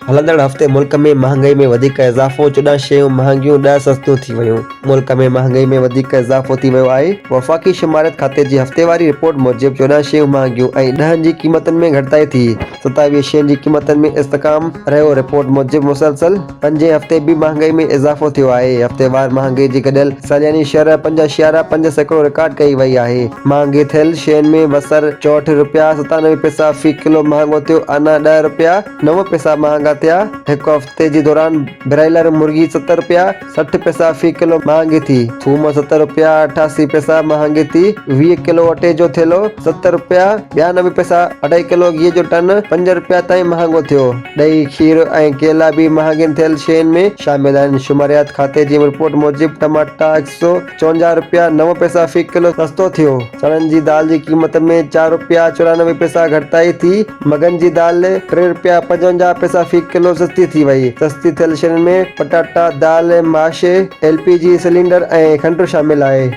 हलंदड़ हफ़्ते मुल्क में महांगाई में वधीक इज़ाफ़ो, 14 शयूं महांगियूं 10 सस्तियूं थी वियूं। मुल्क में महांगाई में वधीक इज़ाफ़ो थी वियो आहे। वफ़ाक़ी शुमारियत खाते जी हफ़्तेवारी रिपोर्ट मूजिब 14 शयूं महांगियूं ऐं 10 जी क़ीमतुनि में घटिताई थी। 27 शयुनि जी क़ीमतुनि में इस्तिकाम रहियो। रिपोर्ट मूजिब मुसलसल 5 हफ़्ते बि महांगाई में इज़ाफ़ो थियो आहे। हफ़्तेवार महांगाई जी गॾियल सालियानी शरह 5.5% रिकॉर्ड कई वई आहे। महांगी थियल शयुनि में बसर 64 रुपया 97 पैसा फ़ी किलो महांगो थियो। अना 10 रुपया 9 पैसा महांगा थिया। हिकु हफ़्ते जे दौरान ब्रायलर मुर्गी 70 रुपया 60 पैसा फ़ी किलो महांगी थी। थूम 70 रुपया 88 पैसा महांगी थी। 20 किलो अटे जो थेलो 70 रुपया 92 पैसा। 2.5 किलो घी जो टन 5 रुपया ताईं महांगो थियो। ॾही, खीर ऐं केला बि महांगी थियल शयुनि में शामिल आहिनि। शुमारियत खाते जी रिपोर्ट मूजिब टमाटा 154 रुपया 9 पैसा फ़ी किलो सस्तो थियो। चणनि जी दाल जी क़ीमत में 4 रुपया 94 पैसा घटिताई थी। मगन जी दाल 3 रुपया 55 पैसा फ़ी किलो सस्ती थी वई। सस्ती थियल शयुनि में पटाटा, दाल, माश, LPG सिलेंडर ऐं खंडु शामिल आहे।